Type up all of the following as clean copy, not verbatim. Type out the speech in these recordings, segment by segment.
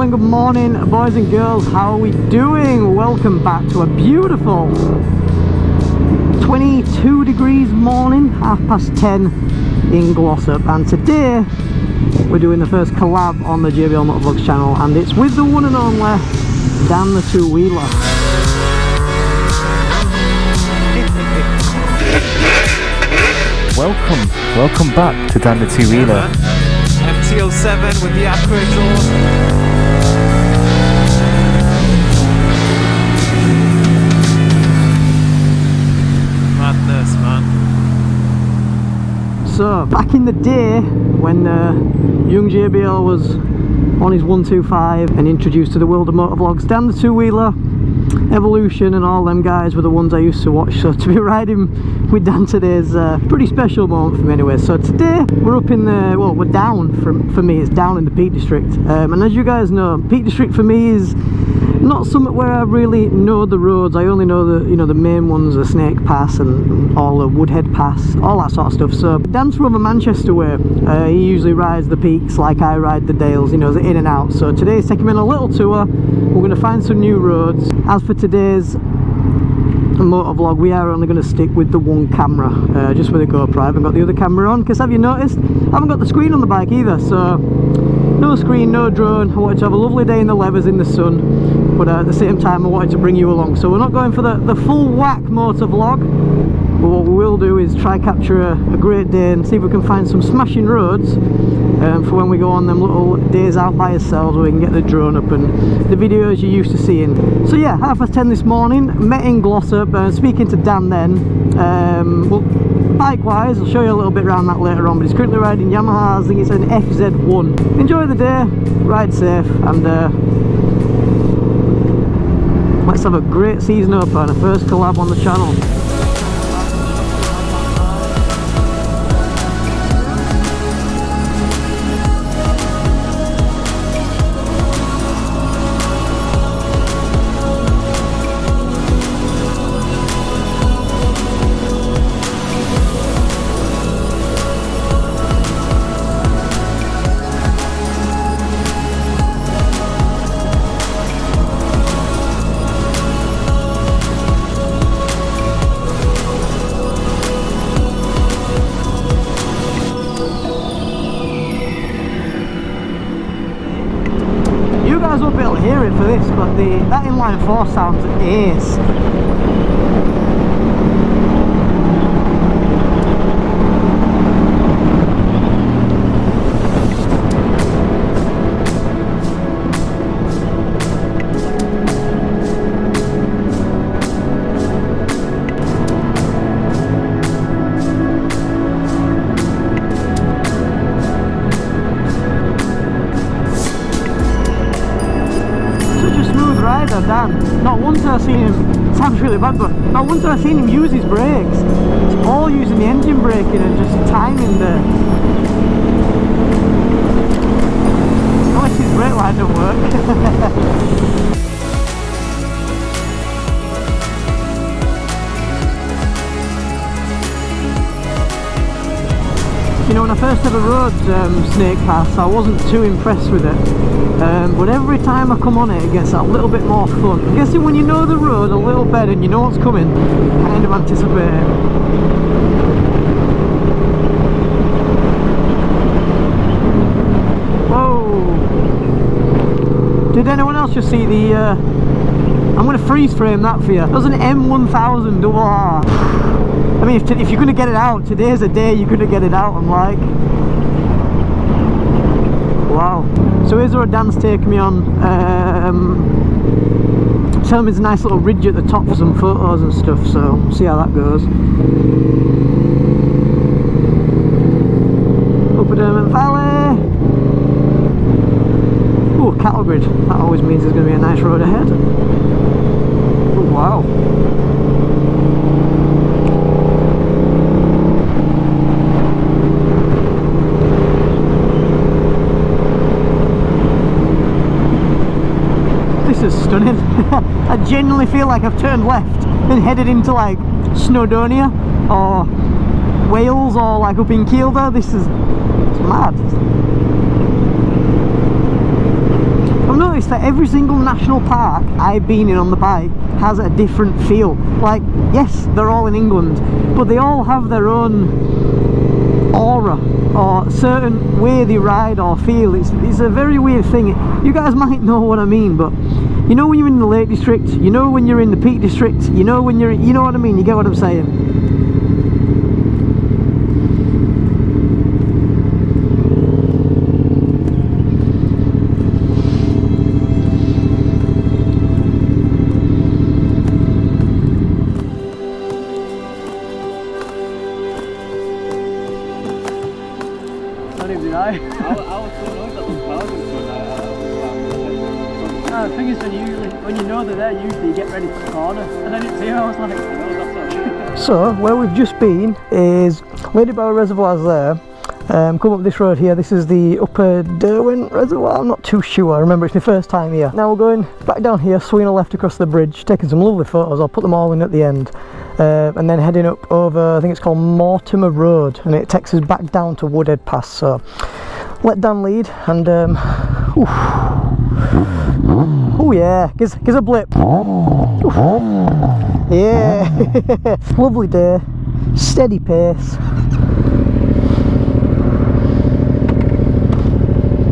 and good morning, boys and girls. How are we doing? Welcome back to a beautiful 22 degrees morning, 10:30 in Glossop. And today we're doing the first collab on the JBL Motovlogs channel, and it's with the one and only DanTheTwoWheeler. Welcome back to DanTheTwoWheeler. MT-07 with the actuator. Madness, man. So back in the day when young JBL was on his 125 and introduced to the world of motovlogs, DanTheTwoWheeler, Evolution and all them guys were the ones I used to watch. So to be riding with Dan today is a pretty special moment for me anyway. So today we're up in the, well, we're down, for me it's down in the Peak District, and as you guys know, Peak District for me is not something where I really know the roads. I only know the, you know, the main ones, the Snake Pass and all the Woodhead Pass, all that sort of stuff. So Dan's from a Manchester way. He usually rides the peaks like I ride the dales, you know, in and out. So today he's taking me on a little tour. We're going to find some new roads. As for today's motovlog, we are only going to stick with the one camera, just with a GoPro. I haven't got the other camera on because, have you noticed, I haven't got the screen on the bike either. So no screen, no drone. I wanted to have a lovely day in the levers in the sun, but at the same time I wanted to bring you along. So we're not going for the full whack motor vlog, but what we will do is try capture a great day and see if we can find some smashing roads for when we go on them little days out by ourselves, where we can get the drone up and the videos you're used to seeing. So yeah, 10:30 this morning, met in Glossop, speaking to Dan then. Well, bike wise, I'll show you a little bit around that later on, but he's currently riding Yamaha. I think it's an FZ1. Enjoy the day, ride safe, and let's have a great season opener and a first collab on the channel. I won't be able to hear it for this, but that inline 4 sounds ace. Dan, not once have I seen him, it sounds really bad, but not once have I seen him use his brakes. It's all using the engine braking and just timing the... Unless his brake line don't work. You know, when I first ever rode Snake Pass, I wasn't too impressed with it, but every time I come on it, it gets that little bit more fun. I'm guessing when you know the road a little better and you know what's coming, you kind of anticipate it. Whoa! Did anyone else just see the... I'm going to freeze frame that for you. That was an M1000 RR. I mean, if you're going to get it out, today's a day you're going to get it out, I'm like. Wow. So here's where Dan's taking me on. Tell me there's a nice little ridge at the top for some photos and stuff, so see how that goes. Upper Dermot Valley. Oh, cattle grid. That always means there's going to be a nice road ahead. Oh, wow. This is stunning. I genuinely feel like I've turned left and headed into like Snowdonia or Wales or like up in Kielder. It's mad. I've noticed noticed that every single national park I've been in on the bike has a different feel. Like, yes, they're all in England, but they all have their own aura or certain way they ride or feel. It's a very weird thing. You guys might know what I mean, but you know when you're in the Lake District, you know when you're in the Peak District, you know when you're, you know what I mean, you get what I'm saying. The thing is, when you know they're there, usually you get ready for the corner, and then it's here. I was like, no, that's not. So where we've just been is Ladyborough Reservoir's there. Come up this road here. This is the Upper Derwent Reservoir. I'm not too sure. I remember it's my first time here. Now we're going back down here, swinging a left across the bridge, taking some lovely photos. I'll put them all in at the end, and then heading up over, I think it's called Mortimer Road, and it takes us back down to Woodhead Pass. So let Dan lead, and oh yeah, gives a blip. Yeah, lovely day, steady pace.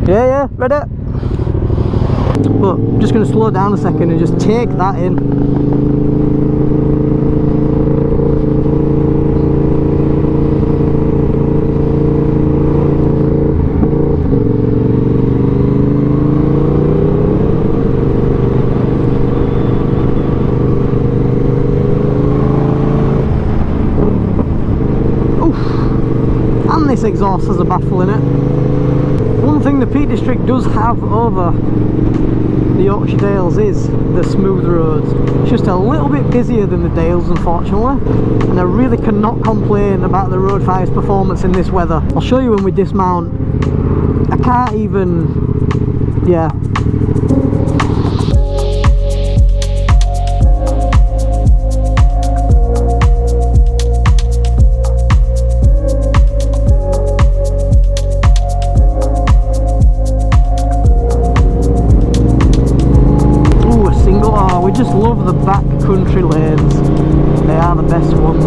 Yeah, ready? But I'm just going to slow down a second and just take that in. This exhaust has a baffle in it. One thing the Peak District does have over the Yorkshire Dales is the smooth roads. It's just a little bit busier than the Dales, unfortunately, and I really cannot complain about the Road 5's performance in this weather. I'll show you when we dismount. I can't even, yeah. Just love the back country lanes. They are the best ones.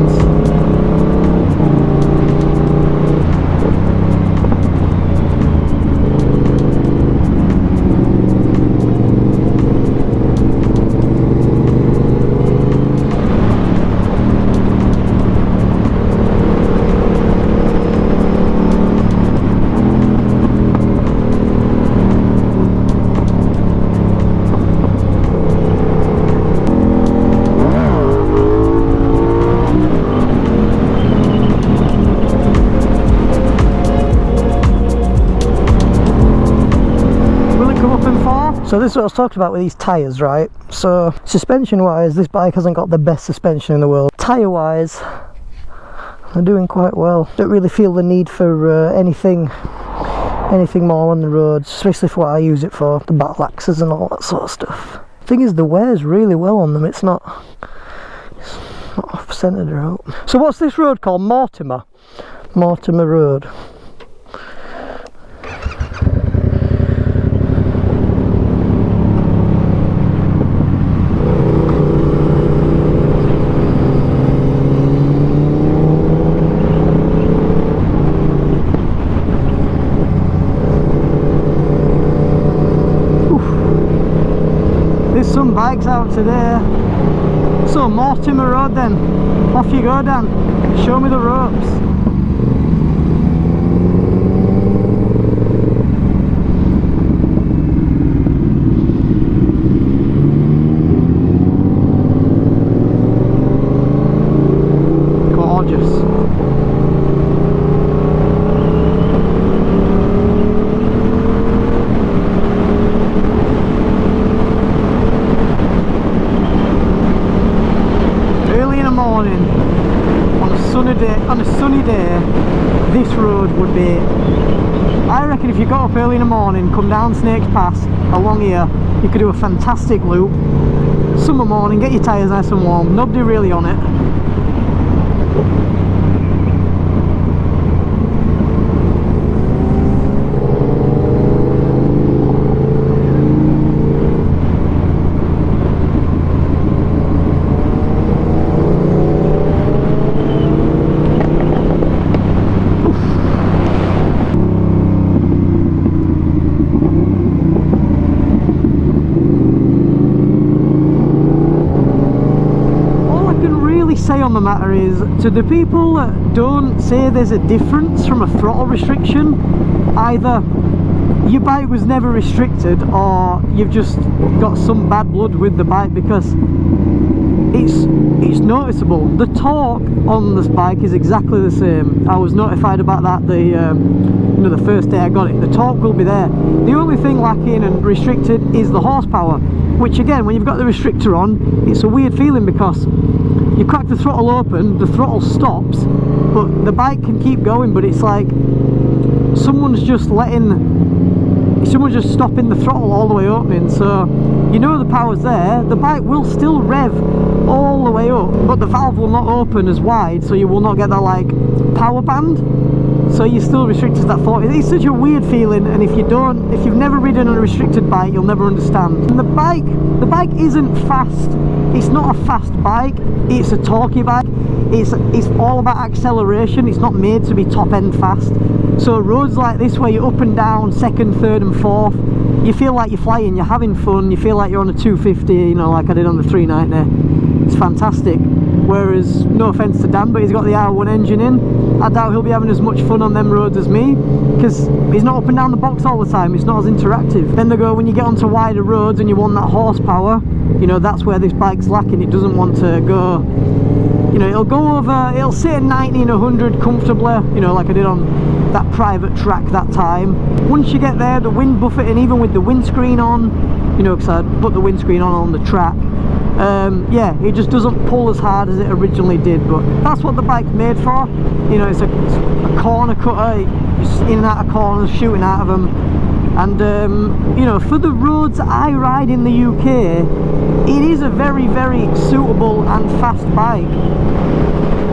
So this is what I was talking about with these tyres, right? So suspension wise, this bike hasn't got the best suspension in the world. Tyre wise, they're doing quite well. Don't really feel the need for anything more on the roads, especially for what I use it for, the battle axes and all that sort of stuff. Thing is, the wear's really well on them. It's not off-centered out. So what's this road called? Mortimer Road. Some bikes out today. So Mortimer Road then, off you go Dan, show me the ropes. Gorgeous. On a sunny day, this road would be, I reckon if you got up early in the morning, come down Snakes Pass along here, you could do a fantastic loop. Summer morning, get your tyres nice and warm, nobody really on it. say on the matter is, to the people that don't say there's a difference from a throttle restriction, either your bike was never restricted or you've just got some bad blood with the bike, because it's noticeable. The torque on this bike is exactly the same. I was notified about that the first day I got it. The torque will be there. The only thing lacking and restricted is the horsepower, which again, when you've got the restrictor on, it's a weird feeling, because you crack the throttle open, the throttle stops, but the bike can keep going, but it's like someone's just stopping the throttle all the way opening. So you know the power's there, the bike will still rev all the way up, but the valve will not open as wide, so you will not get that like power band, so you're still restricted to that 40. It's such a weird feeling, and if you've never ridden on a restricted bike, you'll never understand. And the bike isn't fast. It's not a fast bike, it's a torquey bike. It's all about acceleration. It's not made to be top end fast. So roads like this where you're up and down, second, third and fourth, you feel like you're flying, you're having fun, you feel like you're on a 250, you know, like I did on the 390. It's fantastic. Whereas, no offence to Dan, but he's got the R1 engine in. I doubt he'll be having as much fun on them roads as me, because he's not up and down the box all the time. It's not as interactive. Then they go, when you get onto wider roads and you want that horsepower, you know, that's where this bike's lacking. It doesn't want to go, you know, it'll sit at 90 and 100 comfortably, you know, like I did on that private track that time. Once you get there, the wind buffeting, even with the windscreen on, you know, because I put the windscreen on the track, yeah, it just doesn't pull as hard as it originally did. But that's what the bike's made for. You know, it's a corner cutter. It's in and out of corners, shooting out of them. And you know, for the roads I ride in the UK, it is a very, very suitable and fast bike.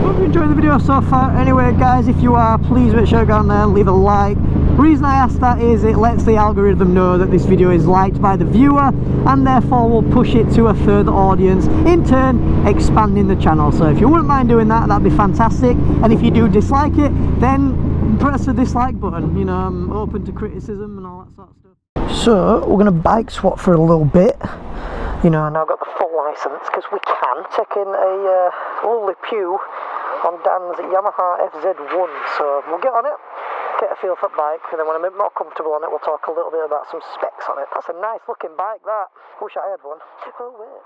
Hope you enjoyed the video so far. Anyway guys, if you are, please make sure you go down there and leave a like. The reason I ask that is it lets the algorithm know that this video is liked by the viewer, and therefore will push it to a further audience, in turn expanding the channel. So if you wouldn't mind doing that, that'd be fantastic. And if you do dislike it, then press the dislike button. You know, I'm open to criticism and all that sort of stuff. So we're going to bike swap for a little bit. You know, and I've got the full license because we can. Taking a lovely PUIG on Dan's Yamaha FZ1. So we'll get on it, get a feel for the bike, and then when I'm a bit more comfortable on it, we'll talk a little bit about some specs on it. That's a nice looking bike, that. Wish I had one. Oh wait.